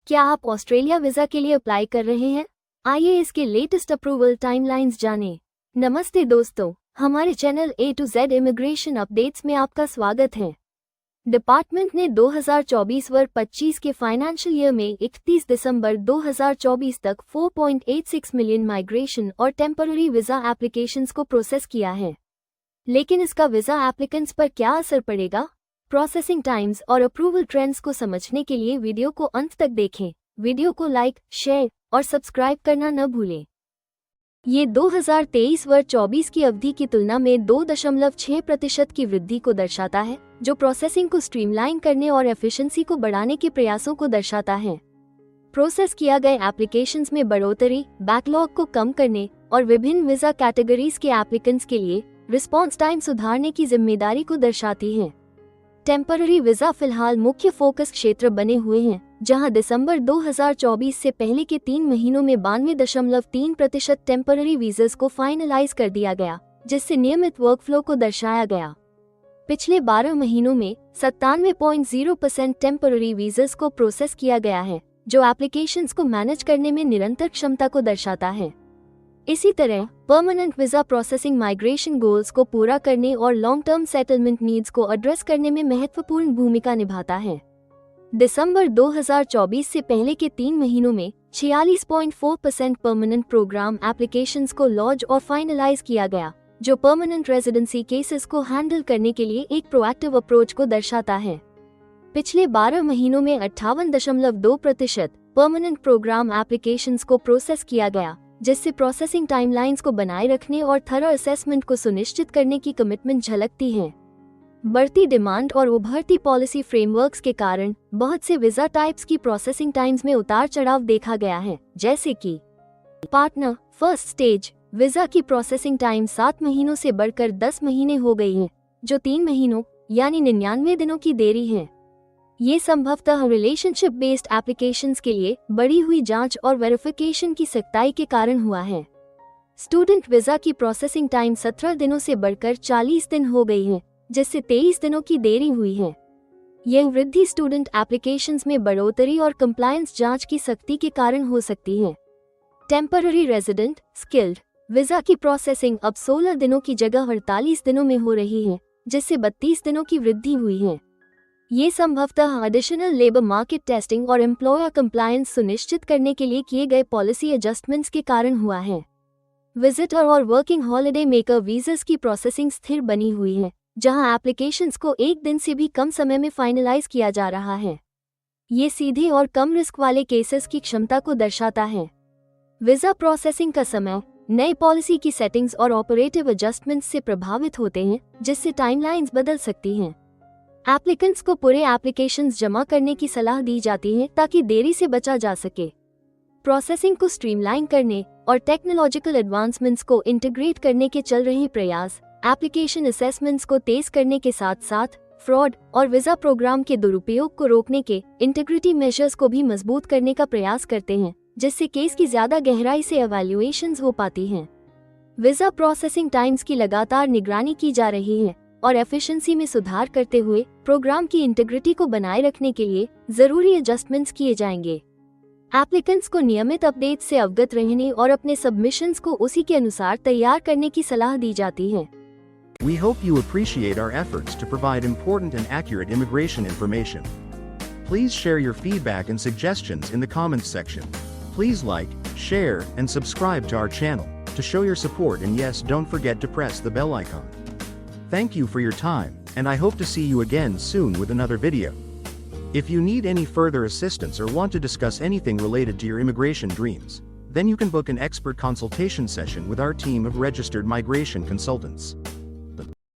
क्या आप Australia visa के लिए अप्लाई कर रहे हैं? आइए इसके लेटेस्ट अप्रूवल टाइमलाइंस जानें। नमस्ते दोस्तों, हमारे channel A to Z immigration updates में आपका स्वागत है। डिपार्टमेंट ने 2024-25 के फाइनेंशियल ईयर में 31 दिसंबर 2024 तक 4.86 मिलियन माइग्रेशन और टेम्पररी वीजा एप्लीकेशंस को प्रोसेस किया है। लेकिन इसका वीजा एप्लीकेंट्स पर क्या असर पड़ेगा? प्रोसेसिंग टाइम्स और अप्रूवल ट्रेंड्स को समझने के लिए वीडियो को अंत तक देखें। वीडियो को लाइक, शेयर और सब्सक्राइब करना न भूलें। ये 2023-24 की अवधि की तुलना में 2.6% की वृद्धि को दर्शाता है, जो प्रोसेसिंग को स्ट्रीमलाइन करने और एफिशिएंसी को बढ़ाने के प्रयासों को दर्शाता है। प्रोसेस किया गए एप्लीकेशंस में बढ़ोतरी, बैकलॉग को कम करने और विभिन्न वीजा कैटेगरीज के एप्लीकेंट्स के लिए रिस्पॉन्स टाइम सुधारने की जिम्मेदारी को दर्शाती है। टेम्पररी वीजा फिलहाल मुख्य फोकस क्षेत्र बने हुए हैं, जहां दिसंबर 2024 से पहले के 3 महीनों में 92.3% टेम्पररी वीज़as को फाइनलाइज कर दिया गया, जिससे नियमित वर्कफ्लो को दर्शाया गया। पिछले 12 महीनों में 97.0% टेम्पररी वीज़as को प्रोसेस किया गया है, जो एप्लीकेशंस को मैनेज करने में निरंतर क्षमता को दर्शाता है। इसी तरह permanent visa processing migration goals को पूरा करने और लॉन्ग टर्म सेटलमेंट नीड्स को एड्रेस करने में महत्वपूर्ण भूमिका निभाता है। दिसंबर 2024 से पहले के 3 महीनों में 46.4% परमानेंट प्रोग्राम एप्लीकेशंस को लॉन्च और फाइनलाइज किया गया, जो परमानेंट रेजिडेंसी केसेस को हैंडल करने के लिए एक प्रोएक्टिव अप्रोच को दर्शाता है। पिछले 12 महीनों में 58.2% परमानेंट प्रोग्राम एप्लीकेशंस को प्रोसेस किया गया, जिससे प्रोसेसिंग टाइमलाइंस को बनाए रखने और थरो असेसमेंट को सुनिश्चित करने की कमिटमेंट झलकती है। बढ़ती डिमांड और उभरती पॉलिसी फ्रेमवर्क्स के कारण बहुत से वीजा टाइप्स की प्रोसेसिंग टाइम्स में उतार चढ़ाव देखा गया है, जैसे कि पार्टनर फर्स्ट स्टेज वीजा की प्रोसेसिंग टाइम 7 महीनों से बढ़कर 10 महीने हो गई है, जो 3 महीनों यानी 99 दिनों की देरी है। ये संभवतः रिलेशनशिप बेस्ड एप्लीकेशंस के लिए बढ़ी हुई जांच और वेरिफिकेशन की सख्ताई के कारण हुआ है। स्टूडेंट वीजा की प्रोसेसिंग टाइम 17 दिनों से बढ़कर 40 दिन हो गई है, जिससे 23 दिनों की देरी हुई है। यह वृद्धि स्टूडेंट एप्लीकेशंस में बढ़ोतरी और कंप्लायंस जांच की सख्ती के कारण हो सकती है। टेम्पररी रेजिडेंट स्किल्ड वीजा की प्रोसेसिंग अब 16 दिनों की जगह 48 दिनों में हो रही है, जिससे 32 दिनों की वृद्धि हुई है। ये संभवतः एडिशनल लेबर मार्केट टेस्टिंग और एम्प्लॉयर कंप्लायंस सुनिश्चित करने के लिए किए गए पॉलिसी एडजस्टमेंट्स के कारण हुआ है। विजिटर और वर्किंग हॉलिडे मेकर वीज़as की प्रोसेसिंग स्थिर बनी हुई है, जहां एप्लीकेशंस को 1 दिन से भी कम समय में फाइनलाइज किया जा रहा है। ये सीधे और कम रिस्क वाले केसेस की क्षमता को दर्शाता है। वीजा प्रोसेसिंग का समय नई पॉलिसी की सेटिंग्स और ऑपरेटिव एडजस्टमेंट्स से प्रभावित होते हैं, जिससे टाइमलाइंस बदल सकती हैं। एप्लीकेंट्स को पूरे एप्लीकेशंस जमा करने की सलाह दी जाती है ताकि देरी से बचा जा सके। प्रोसेसिंग को स्ट्रीमलाइन करने और टेक्नोलॉजिकल एडवांसमेंट्स को इंटीग्रेट करने के चल रहे प्रयास एप्लीकेशन असेसमेंट्स को तेज करने के साथ साथ फ्रॉड और वीजा प्रोग्राम के दुरुपयोग को रोकने के इंटीग्रिटी मेजर्स को भी मजबूत करने का प्रयास करते हैं, जिससे केस की ज्यादा गहराई से एवैल्यूएशंस हो पाती हैं। वीजा प्रोसेसिंग टाइम्स की लगातार निगरानी की जा रही है और एफिशिएंसी में सुधार करते हुए प्रोग्राम की इंटीग्रिटी को बनाए रखने के लिए जरूरी एडजस्टमेंट्स किए जाएंगे। एप्लीकेंट्स को नियमित अपडेट से अवगत रहने और अपने सबमिशंस को उसी के अनुसार तैयार करने की सलाह दी जाती है। We hope you appreciate our efforts to provide important and accurate immigration information. Please share your feedback and suggestions in the comments section. Please like, share, and subscribe to our channel to show your support, and yes, don't forget to press the bell icon. Thank you for your time, and I hope to see you again soon with another video. If you need any further assistance or want to discuss anything related to your immigration dreams, then you can book an expert consultation session with our team of registered migration consultants.